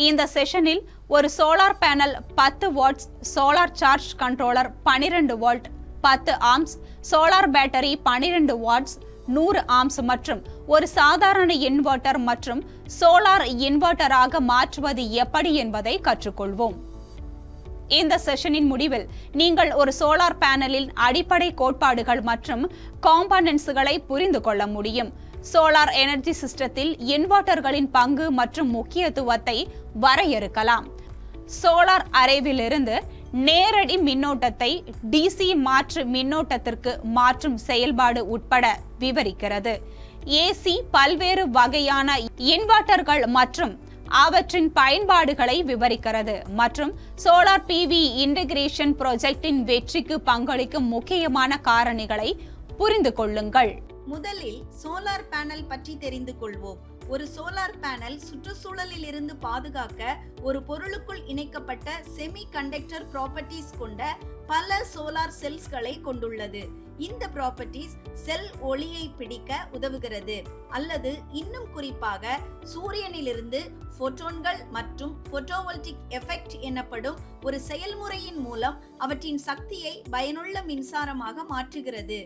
இந்த செஷனில் ஒரு solar panel 10 watts, solar charge controller 12 volt, 10 amps, solar battery 12 watts, 100 amps மற்றும் ஒரு சாதாரண இன்வெர்ட்டர் மற்றும் சோலார் இன்வெர்ட்டராக மாற்றுவது எப்படி என்பதை கற்றுக்கொள்வோம். இந்த செஷனின் முடிவில் நீங்கள் ஒரு சோலார் பேனலின் அடிப்படை கோட்பாடுகள் மற்றும் காம்போனன்ட்ஸ்களை புரிந்து கொள்ள முடியும். சோலார் எனர்ஜி சிஸ்டத்தில் இன்வெர்ட்டர்களின் பங்கு மற்றும் முக்கியத்துவத்தை வரையறுக்கலாம். சோலார் அரேவிலிருந்து நேரடி மின்னோட்டத்தை டிசி மாற்று மின்னோட்டத்திற்கு மாற்றும் செயல்பாடு உட்பட விவரிக்கிறது. ஏசி பல்வேறு வகையான இன்வெர்ட்டர்கள் மற்றும் அவற்றின் பயன்பாடுகளை விவரிக்கிறது மற்றும் சோலார் PV இன்டகிரேஷன் ப்ராஜெக்டின் வெற்றிக்கு பங்களிக்கும் முக்கியமான காரணிகளை புரிந்து கொள்ளுங்கள். முதலில் சோலார் பேனல் பற்றி தெரிந்து கொள்வோம். ஒரு சோலார் பேனல் சுற்றுச்சூழலில் இருந்து பாதுகாக்க ஒரு பொருளுக்குள் இணைக்கப்பட்ட செமி கண்டக்டர் ப்ராப்பர்ட்டிஸ் கொண்ட பல சோலார் செல்ஸ்களை கொண்டுள்ளது. இந்த ப்ராப்பர்ட்டிஸ் செல் ஒளியை பிடிக்க உதவுகிறது அல்லது இன்னும் குறிப்பாக சூரியனிலிருந்து போட்டோன்கள் மற்றும் போட்டோவோல்டிக் எஃபெக்ட் எனப்படும் ஒரு செயல்முறையின் மூலம் அவற்றின் சக்தியை பயனுள்ள மின்சாரமாக மாற்றுகிறது.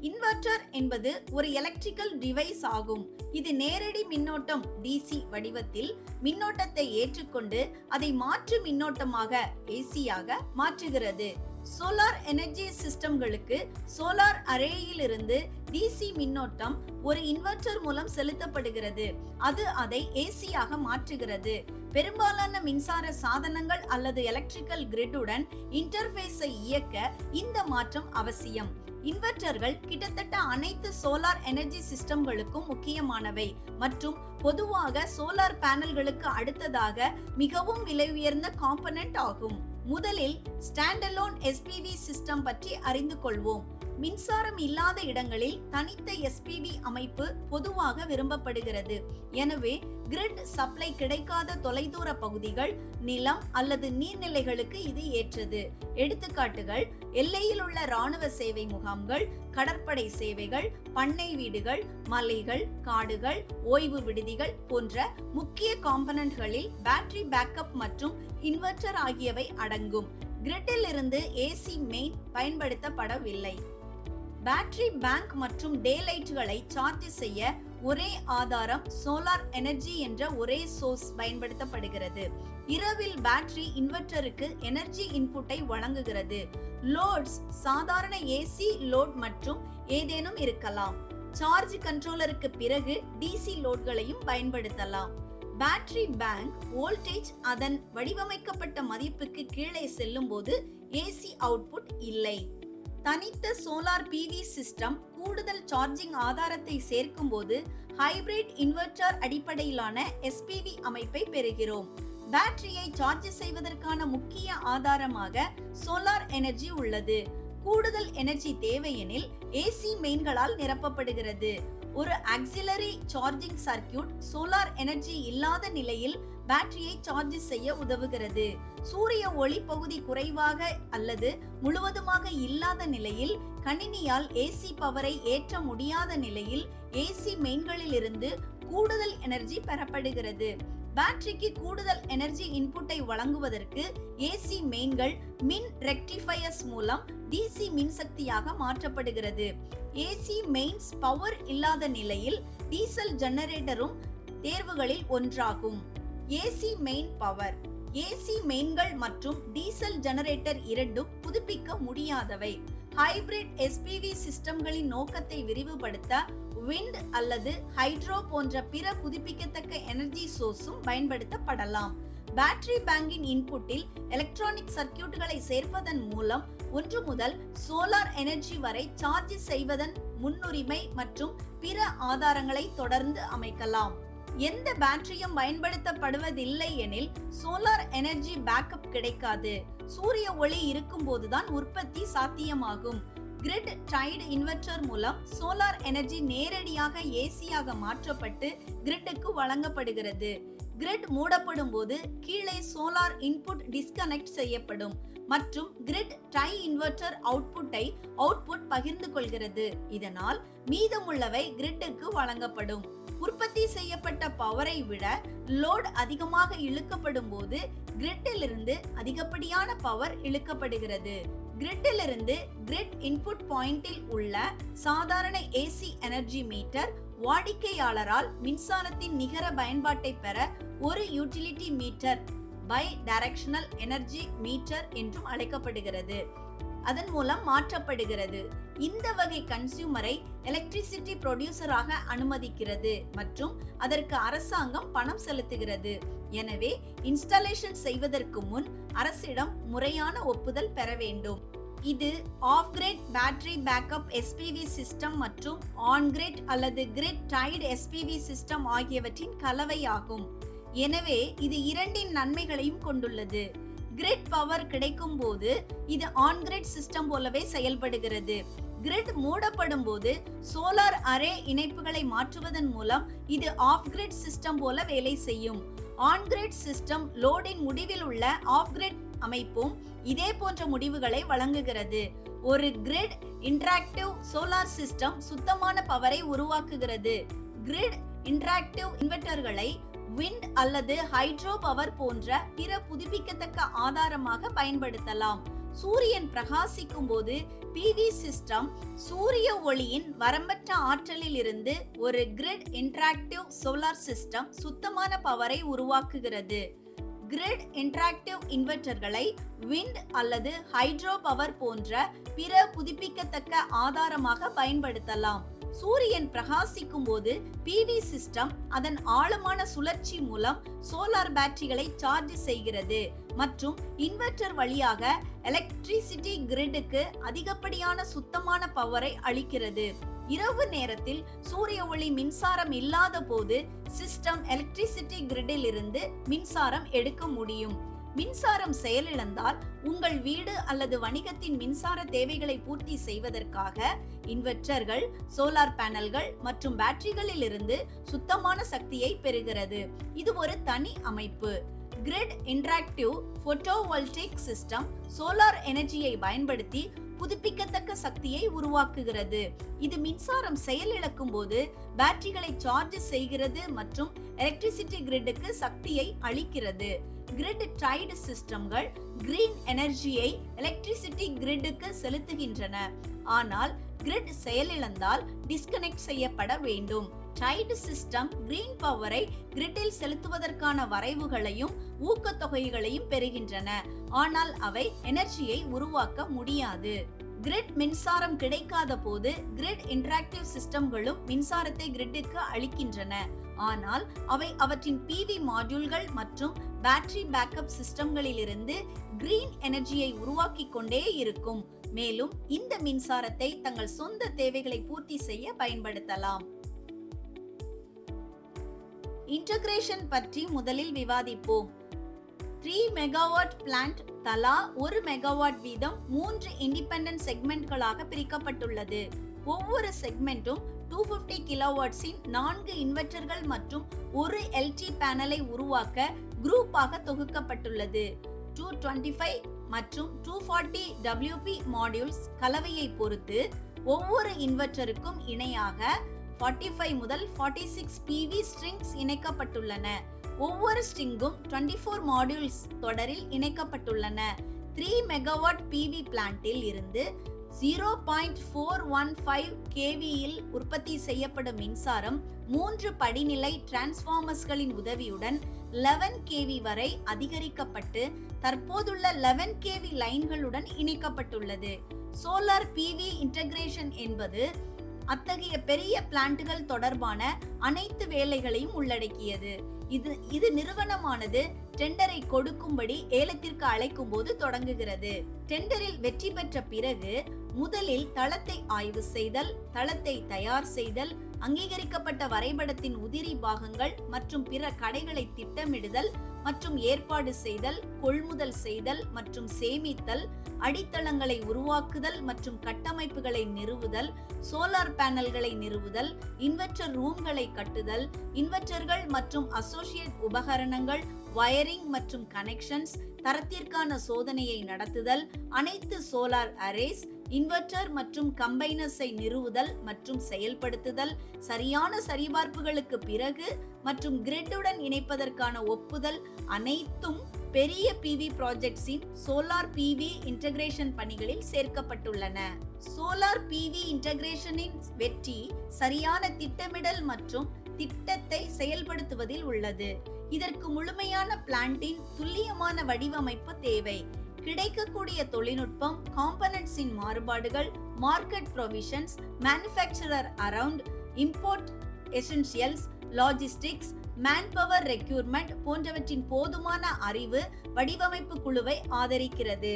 இன்வெர்ட்டர் என்பது ஒரு எலக்ட்ரிக்கல் டிவைஸ் ஆகும். இது நேரடி மின்னோட்டம் DC வடிவத்தில் மின்னோட்டத்தை ஏற்றுக்கொண்டு அதை மாற்று மின்னோட்டமாக AC-யாக மாற்றுகிறது. சோலார் எனர்ஜி சிஸ்டம்களுக்கு சோலார் அரேயில் இருந்து DC மின்னோட்டம் ஒரு இன்வெர்ட்டர் மூலம் செலுத்தப்படுகிறது. அது அதை AC-யாக மாற்றுகிறது. பெரும்பாலான மின்சார சாதனங்கள் அல்லது எலக்ட்ரிக்கல் கிரிட்டுடன் இன்டர்ஃபேஸை இயக்க இந்த மாற்றம் அவசியம். இன்வெர்ட்டர்கள் கிட்டத்தட்ட அனைத்து சோலார் எனர்ஜி சிஸ்டம்களுக்கும் முக்கியமானவை மற்றும் பொதுவாக சோலார் பேனல்களுக்கு அடுத்ததாக மிகவும் விலை உயர்ந்த காம்போனன்ட் ஆகும். முதலில் ஸ்டாண்டலோன் SPV சிஸ்டம் பற்றி அறிந்து கொள்வோம். மின்சாரம் இல்லாத இடங்களில் தனித்த SPV அமைப்பு பொதுவாக விரும்பப்படுகிறது. எனவே கிரிட் சப்ளை கிடைக்காத தொலைதூர பகுதிகள், நிலம் அல்லது நீர்நிலைகளுக்கு இது ஏற்றது. எடுத்துக்காட்டுகள்: எல்லையில் உள்ள இராணுவ சேவை முகாம்கள், கடற்படை சேவைகள், பண்ணை வீடுகள், மலைகள், காடுகள், ஓய்வு விடுதிகள் போன்ற முக்கிய காம்போனன்ட்களில் பேட்டரி பேக்கப் மற்றும் இன்வெர்ட்டர் ஆகியவை அடங்கும். கிரிட்டில் இருந்து AC மெயின் பயன்படுத்தப்படவில்லை. பேட்டரி பேங்க் மற்றும் டே லைட்களை சார்ஜ் செய்ய ஒரே ஆதாரம் சோலார் எனர்ஜி என்ற ஒரே சோர்ஸ் பயன்படுத்தப்படுகிறது. இரவில் பேட்டரி இன்வெர்ட்டருக்கு எனர்ஜி இன்புட்டை வழங்குகிறது. லோட்ஸ் சாதாரண AC லோட் மற்றும் ஏதேனும் இருக்கலாம். சார்ஜ் கண்ட்ரோலருக்கு பிறகு DC லோட்களையும் பயன்படுத்தலாம். பேட்டரி பேங்க் வோல்டேஜ் அதன் வடிவமைக்கப்பட்ட மதிப்புக்கு கீழே செல்லும் போது AC அவுட்புட் இல்லை. தனித்த சோலார் PV சிஸ்டம் கூடுதல் சார்ஜிங் ஆதாரத்தை சேர்க்கும் போது ஹைபிரிட் இன்வெர்ட்டர் அடிப்படையிலான SPV அமைப்பை பெறுகிறோம். பேட்டரியை சார்ஜ் செய்வதற்கான முக்கிய ஆதாரமாக சோலார் எனர்ஜி உள்ளது. கூடுதல் எனர்ஜி தேவையெனில் AC மெயின்களால் நிரப்பப்படுகிறது. ஒரு auxiliary charging circuit solar energy இல்லாத நிலையில் பேட்டரியை சார்ஜ் செய்ய உதவுகிறது. சூரிய ஒளி பகுதி குறைவாக அல்லது முழுவதுமாக இல்லாத நிலையில் கணினியால் AC பவரை ஏற்ற முடியாத நிலையில் AC மெயின்களில் இருந்து கூடுதல் எனர்ஜி பெறப்படுகிறது. பேட்டரிக்கு கூடுதல் எனர்ஜி இன்புட்டை வழங்குவதற்கு AC மெயின்கள் மின் ரெக்டிஃபயர்ஸ் மூலம் DC மின்சக்தியாக மாற்றப்படுகிறது. AC மெயின்ஸ் பவர் இல்லாத நிலையில் டீசல் ஜெனரேட்டரும் தேர்வுகளில் ஒன்றாகும். AC main power. AC மெயின்கள் மற்றும் டீசல் ஜெனரேட்டர் இரண்டும் புதுப்பிக்க முடியாதவை. ஹைபிரிட் SPV சிஸ்டம்களின் நோக்கத்தை விரிவுபடுத்த விண்ட் அல்லது ஹைட்ரோ போன்ற பிற புதுப்பிக்கத்தக்க எனர்ஜி சோர்ஸும் பயன்படுத்தப்படலாம். பேட்டரி பேங்கின் இன்புட்டில் எலக்ட்ரானிக் சர்க்யூட்களை சேர்ப்பதன் மூலம் 1 முதல் சோலார் எனர்ஜி வரை சார்ஜ் செய்வதன் முன்னுரிமை மற்றும் பிற ஆதாரங்களை தொடர்ந்து அமைக்கலாம். எந்த பேட்டரியும் பயன்படுத்தப்படுவதில்லை எனில் சோலார் எனர்ஜி பேக்கப் கிடைக்காது. சூரிய ஒளி இருக்கும் போதுதான் உற்பத்தி சாத்தியமாகும். கிரிட் டைடு இன்வெர்ட்டர் மூலம் சோலார் எனர்ஜி நேரடியாக AC-யாக மாற்றப்பட்டு கிரிட்டுக்கு வழங்கப்படுகிறது. கிரிட் மூடப்படும் போது கீழே சோலார் இன்புட் டிஸ்கனெக்ட் செய்யப்படும் மற்றும் கிரிட் டை இன்வெர்டர் அவுட்புட் பகிர்ந்து கொள்கிறது. இதனால் மீதமுள்ளவை கிரிட்டுக்கு வழங்கப்படும். உற்பத்தி செய்யப்பட்ட பவரை விட லோட் அதிகமாக இழுக்கப்படும் போது கிரிட்டிலிருந்து அதிகப்படியான பவர் இழுக்கப்படுகிறது. கிரிட்டிலிருந்து கிரிட் இன்புட் பாயிண்டில் உள்ள சாதாரண ஏசி எனர்ஜி மீட்டர் வாடிக்கையாளரால் மின்சாரத்தின் நிகர பயன்பாட்டை பெற ஒரு utility meter bidirectional energy meter என்றும் அழைக்கப்படுகிறது. அதன் மூலம் மாற்றப்படுகிறது. இந்த வகை கன்சியூமரை எலக்ட்ரிசிட்டி ப்ரொடியூசராக அனுமதிக்கிறது மற்றும் அதற்கு அரசாங்கம் பணம் செலுத்துகிறது. எனவே இன்ஸ்டாலேஷன் செய்வதற்கு முன் அரசிடம் முறையான ஒப்புதல் பெற வேண்டும். இது of grid battery backup SPV system மற்றும் ஆன் கிரிட் அல்லது கிரிட் டைட் SPV சிஸ்டம் ஆகியவற்றின் கலவையாகும். எனவே இது இரண்டின் நன்மைகளையும் கொண்டுள்ளது. கிரிட் பவர் கிடைக்கும் போது இது ஆன் கிரிட் சிஸ்டம் போலவே செயல்படுகிறது. கிரிட் மூடப்படும் போது சோலார் அரே இணைப்புகளை மாற்றுவதன் மூலம் இது ஆஃப் கிரிட் சிஸ்டம் போல வேலை செய்யும். ஆன் கிரிட் சிஸ்டம் லோடின் முடிவில் உள்ள ஆஃப் கிரிட் அமைப்பும் இதே போன்ற முடிவுகளை வழங்குகிறது. ஒரு கிரிட் இன்டராக்டிவ் சோலார் சிஸ்டம் சுத்தமான பவரை உருவாக்குகிறது. கிரிட் இன்டராக்டிவ் இன்வெர்டர்களை விண்ட் அல்லது ஹைட்ரோ பவர் போன்ற பிற புதுப்பிக்கத்தக்க ஆதாரமாக பயன்படுத்தலாம். சூரியன் பிரகாசிக்கும் போது PV சிஸ்டம் சூரிய ஒளியின் வரம்பற்ற ஆற்றலில் இருந்து ஒரு கிரிட் இன்டராக்டிவ் சோலார் சிஸ்டம் சுத்தமான பவரை உருவாக்குகிறது. கிரிட் இன்டராக்டிவ் இன்வெர்டர்களை விண்ட் அல்லது ஹைட்ரோ பவர் போன்ற பிற புதுப்பிக்கத்தக்க ஆதாரமாக பயன்படுத்தலாம். சூரியன் பிரகாசிக்கும் போது PV சிஸ்டம் அதன் ஆழமான சுழற்சி மூலம் சோலார் பேட்டரிகளை சார்ஜ் செய்கிறது மற்றும் இன்வெர்டர் வழியாக எலக்ட்ரிசிட்டி கிரிட்டுக்கு அதிகப்படியான சுத்தமான பவரை அளிக்கிறது. இரவு நேரத்தில் சூரிய ஒளி மின்சாரம் இல்லாத போது சிஸ்டம் எலக்ட்ரிசிட்டி கிரிட்டில் இருந்து மின்சாரம் எடுக்க முடியும். மின்சாரம் செயலிழந்தால் உங்கள் வீடு அல்லது வணிகத்தின் மின்சார தேவைகளை பூர்த்தி செய்வதற்காக இன்வெர்டர்கள், சோலார் பேனல்கள் மற்றும் பேட்டரிகளில் இருந்து சுத்தமான சக்தியை பெறுகிறது. இது ஒரு தனி அமைப்பு. கிரிட் இன்டராக்டிவ் போட்டோவோல்டிக் சிஸ்டம் சோலார் எனர்ஜியை பயன்படுத்தி புதுப்பிக்கத்தக்க சக்தியை உருவாக்குகிறது. இது மின்சாரம் செயலிழக்கும் போது பேட்டரிகளை சார்ஜ் செய்கிறது மற்றும் எலக்ட்ரிசிட்டி கிரிட்டுக்கு சக்தியை அளிக்கிறது. கிரிட் டைட் சிஸ்டம்கள் கிரீன் எனர்ஜியை எலக்ட்ரிசிட்டி கிரிட்டுக்கு செலுத்துகின்றன. ஆனால் கிரிட் செயலிழந்தால் டிஸ்கனெக்ட் செய்யப்பட வேண்டும். டைட் சிஸ்டம் கிரீன் பவரை கிரிட்டில் செலுத்துவதற்கான வரைவுகளையும் ஊக்கத்தொகைகளையும் பெறுகின்றன. ஆனால் அவை எனர்ஜியை உருவாக்க முடியாது. கிரிட் மின்சாரம் கிடைக்காத போது கிரிட் இன்டராக்டிவ் சிஸ்டம்களும் மின்சாரத்தை கிரிட்டுக்கு அளிக்கின்றன. ஆனால் அவை அவற்றின் PV மாடியூல்கள் மற்றும் பேட்டரி பேக்கப் சிஸ்டம்களிலிருந்து கிரீன் எனர்ஜியை உருவாக்கி கொண்டே இருக்கும். மேலும் இந்த மின்சாரத்தை தங்கள் சொந்த தேவைகளை பூர்த்தி செய்ய பயன்படுத்தலாம். இன்டகிரேஷன் பற்றி முதலில் விவாதிப்போம். 3 மெகாவாட் பிளான்ட் தலா 1 மெகாவாட் வீதம் 3 இண்டிபெண்டன்ட் செக்மெண்ட்களாக பிரிக்கப்பட்டுள்ளது. ஒவ்வொரு செக்மெண்ட்டும் 250 கிலோவாட்ஸின் 4 இன்வெர்டர்கள் மற்றும் ஒரு LT பேனலை உருவாக்க குரூப்பாக தொகுக்கப்பட்டுள்ளது. 225 மற்றும் 240 WP மாடியூல்ஸ் கலவையை பொறுத்து ஒவ்வொரு இன்வெர்டருக்கும் இணையாக 45 முதல் 46 PV ஸ்ட்ரிங்ஸ் இணைக்கப்பட்டுள்ளன. ஒவ்வொரு ஸ்ட்ரிங்கும் 24 மாடியூல்ஸ் தொடரில் இணைக்கப்பட்டுள்ளன. 3 மெகாவாட் PV பிளான்ட்டில் இருந்து 0.415 kV இல் உற்பத்தி செய்யப்படும் மின்சாரம் 3 படிநிலை டிரான்ஸ்ஃபார்மர்ஸ்களின் உதவியுடன் 11 kV வரை அதிகரிக்கப்பட்டு தற்போதுள்ள 11 kV லைன்களுடன் இணைக்கப்பட்டுள்ளது. சோலார் PV இன்டகிரேஷன் என்பது அத்தகைய பெரிய பிளான்ட்டுகள் தொடர்பான அனைத்து வேலைகளையும் உள்ளடக்கியது. இது நிறுவனமானது டெண்டரை கொடுக்கும்படி ஏலத்திற்கு அழைக்கும் போது தொடங்குகிறது. டெண்டரில் வெற்றி பெற்ற பிறகு முதலில் தளத்தை ஆய்வு செய்தல், தளத்தை தயார் செய்தல், அங்கீகரிக்கப்பட்ட வரைபடத்தின் உதிரி பாகங்கள் மற்றும் பிற கடைகளை திட்டமிடுதல் மற்றும் ஏற்பாடு செய்தல், கொள்முதல் செய்தல் மற்றும் சேமித்தல், அடித்தளங்களை உருவாக்குதல் மற்றும் கட்டமைப்புகளை நிறுவுதல், சோலார் பேனல்களை நிறுவுதல், இன்வெர்டர் ரூம்களை கட்டுதல், இன்வெர்டர்கள் மற்றும் அசோசியேட் உபகரணங்கள், வயரிங் மற்றும் கனெக்ஷன்ஸ், தரத்திற்கான சோதனையை நடத்துதல், அனைத்து சோலார் அரேஸ், இன்வெர்டர் மற்றும் கம்பைனர்ஸை நிறுவுதல் மற்றும் செயல்படுத்துதல், சரியான சரிபார்ப்புகளுக்கு பிறகு மற்றும் கிரிட்டுடன் இணைப்பதற்கான ஒப்புதல் அனைத்தும் பெரிய PV ப்ராஜெக்ட்ஸின் சோலார் PV இன்டகிரேஷன் பணிகளில் சேர்க்கப்பட்டுள்ளன. சோலார் PV இன்டகிரேஷனின் வெற்றி சரியான திட்டமிடல் மற்றும் திட்டத்தை செயல்படுத்துவதில் உள்ளது. இதற்கு முழுமையான பிளான்ட்டின் துல்லியமான வடிவமைப்பு தேவை. கிடைக்கக்கூடிய தொழில்நுட்பம், காம்பனன்ட்ஸின் மாறுபாடுகள், market provisions, manufacturer around, import essentials, logistics, manpower requirement போன்றவற்றின் போதுமான அறிவு வடிவமைப்பு குழுவை ஆதரிக்கிறது.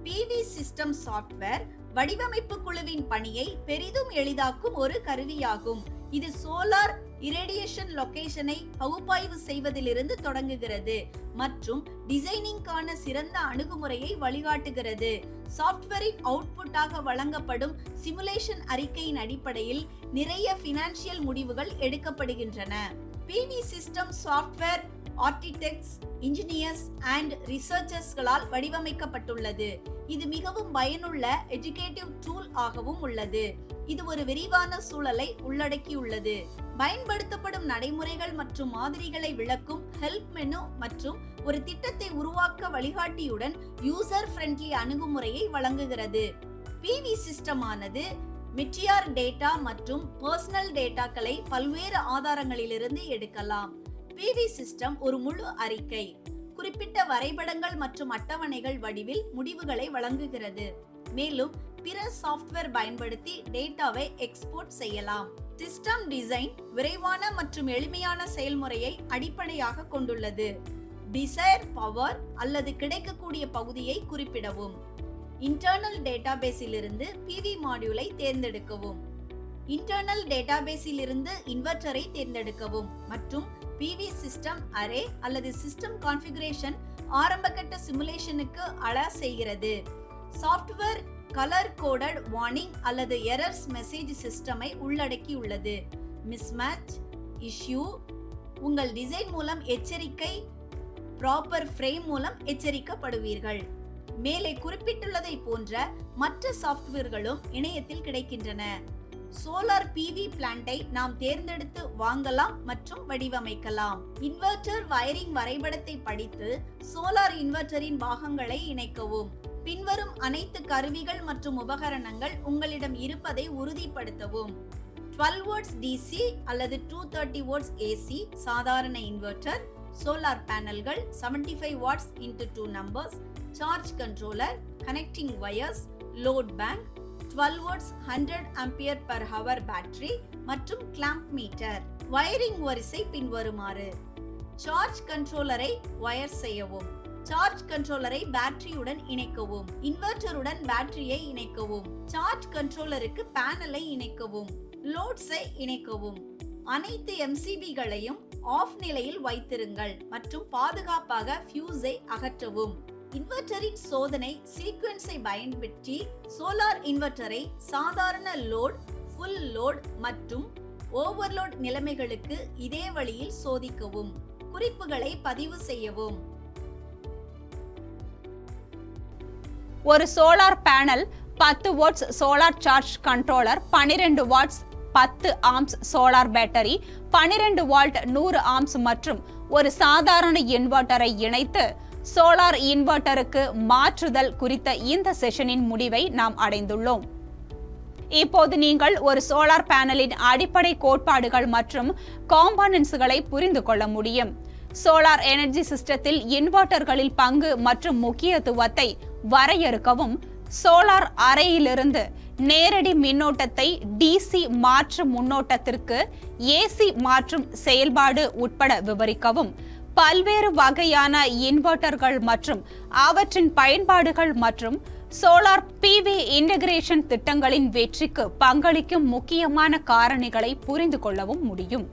PV சிஸ்டம் சாஃப்ட்வேர் வடிவமைப்பு குழுவின் பணியை பெரிதும் எளிதாக்கும் ஒரு கருவியாகும். இது சோலார் இரேடியேஷன் லொகேஷனை பகுப்பாய்வு செய்வதிலிருந்து தொடங்குகிறது மற்றும் டிசைனிங்கான சிறந்த அணுகுமுறையை வழிகாட்டுகிறது. சாஃப்ட்வேரின் அவுட்புட்டாக வழங்கப்படும் சிமுலேஷன் அறிக்கையின் அடிப்படையில் நிறைய பினான்சியல் முடிவுகள் எடுக்கப்படுகின்றன. PV system software architects, engineers and ரிசர்ச்சர்ஸ்களால் வடிவமைக்கப்பட்டுள்ளது. இது மிகவும் பயனுள்ள எஜுகேட்டிவ் டூல் ஆகவும் உள்ளது. இது ஒரு விரிவான சூழலை உள்ளடக்கியுள்ளது. பயன்படுத்தப்படும் நடைமுறைகள் மற்றும் மாதிரிகளை விளக்கும் ஹெல்ப் மெனு மற்றும் ஒரு திட்டத்தை உருவாக்க வழிகாட்டியுடன் யூசர் ஃப்ரெண்ட்லி அணுகுமுறையை வழங்குகிறது. PV சிஸ்டம் ஆனது மெட்டியர் டேட்டா மற்றும் பர்சனல் டேட்டாக்களை பல்வேறு ஆதாரங்களிலிருந்து எடுக்கலாம். PV சிஸ்டம் ஒரு முழு அறிக்கை, குறிப்பிட்ட வரைபடங்கள் மற்றும் அட்டவணைகள் வடிவில் முடிவுகளை வழங்குகிறது. மேலும் பிற சாஃப்ட்வேர் பயன்படுத்தி டேட்டாவை எக்ஸ்போர்ட் செய்யலாம். சிஸ்டம் டிசைன் விரைவான மற்றும் எளிமையான செயல்முறையை அடிப்படையாக கொண்டுள்ளது. டிசைர் பவர் அல்லது கிடைக்கக்கூடிய பகுதியை குறிப்பிடவும். இன்டர்னல் டேட்டாபேஸிலிருந்து PV மாடியூலை தேர்ந்தெடுக்கவும். இன்டர்னல் டேட்டாபேஸிலிருந்து இன்வெர்டரை தேர்ந்தெடுக்கவும் மற்றும் PV சிஸ்டம் அரே அல்லது சிஸ்டம் கான்ஃபிகரேஷன் ஆரம்பகட்ட சிமுலேஷனுக்கு அலோ செய்கிறது. சாஃப்ட்வேர் கலர் கோடட் வார்னிங் அல்லது எரர்ஸ் மெசேஜ் சிஸ்டமை உள்ளடக்கியுள்ளது. மிஸ்மேட்ச் இஷ்யூ உங்கள் டிசைன் மூலம் எச்சரிக்கை, ப்ராப்பர் ஃப்ரேம் மூலம் எச்சரிக்கப்படுவீர்கள். மேலே குறிப்பிட்டுள்ளதை போன்ற மற்ற சாஃப்ட்வேர்களும் இணையத்தில் கிடைக்கின்றன. சோலார் PV பிளான்ட்டை நாம் தேர்ந்தெடுத்து வாங்கலாம் மற்றும் வடிவமைக்கலாம். இன்வெர்டர் வயரிங் வரைபடத்தை படித்து சோலார் இன்வெர்டரின் பாகங்களை இணைக்கவும். பின்வரும் அனைத்து கருவிகள் மற்றும் உபகரணங்கள் உங்களிடம் இருப்பதை உறுதிப்படுத்தவும். 12 வோல்ட்ஸ் DC அல்லது 230 வோல்ட்ஸ் AC சாதாரண இன்வெர்டர், சோலார் பேனல்கள், 75 watts × 2 numbers, charge controller, connecting wires, load bank, 12 volts 100 ampere per hour battery மற்றும் கிளாம்ப் மீட்டர். வயரிங் வரிசை பின்வருமாறு. சார்ஜ் கண்ட்ரோலரை வயர் செய்யவும். சார்ஜ் கண்ட்ரோலரை பேட்டரியுடன் இணைக்கவும். இன்வெர்டருடன் பேட்டரியை இணைக்கவும். சார்ஜ் கண்ட்ரோலருக்கு பேனலை இணைக்கவும். லோட்ஸை இணைக்கவும். அனைத்து MCBகளையும் ஆஃப் நிலையில் வைத்திருங்கள் மற்றும் பாதுகாப்பாக ஃபியூஸை அகற்றவும். இன்வெர்டரின் சோதனை சீக்வென்ஸை பயன்படுத்தி சோலார் இன்வெர்டரை சாதாரண லோட், ஃபுல் லோட் மற்றும் ஓவர்லோட் நிலைமைகளுக்கு இதே வழியில் சோதிக்கவும். குறிப்புகளை பதிவு செய்யவும். ஒரு solar panel 10 watts solar charge controller, 12 watts 10 amps solar battery, 12 volt 100 amps மற்றும் ஒரு சாதாரண இன்வெர்டரை இணைத்து சோலார் இன்வெர்டருக்கு மாற்றுதல் குறித்த இந்த செஷனின் முடிவை நாம் அடைந்துள்ளோம். இப்போது நீங்கள் ஒரு சோலார் பேனலின் அடிப்படை கோட்பாடுகள் மற்றும் காம்போனன்ட்ஸ்களை புரிந்து கொள்ள முடியும். சோலார் எனர்ஜி சிஸ்டத்தில் இன்வெர்டர்களில் பங்கு மற்றும் முக்கியத்துவத்தை வரையறுக்கவும், சோலார் அரேயிலிருந்து நேரடி மின்னோட்டத்தை DC மாற்று முன்னோட்டத்திற்கு AC மாற்றும் செயல்பாடு உட்பட விவரிக்கவும், பல்வேறு வகையான இன்வெர்டர்கள் மற்றும் அவற்றின் பயன்பாடுகள் மற்றும் சோலார் PV இன்டகிரேஷன் திட்டங்களின் வெற்றிக்கு பங்களிக்கும் முக்கியமான காரணிகளை புரிந்து கொள்ளவும் முடியும்.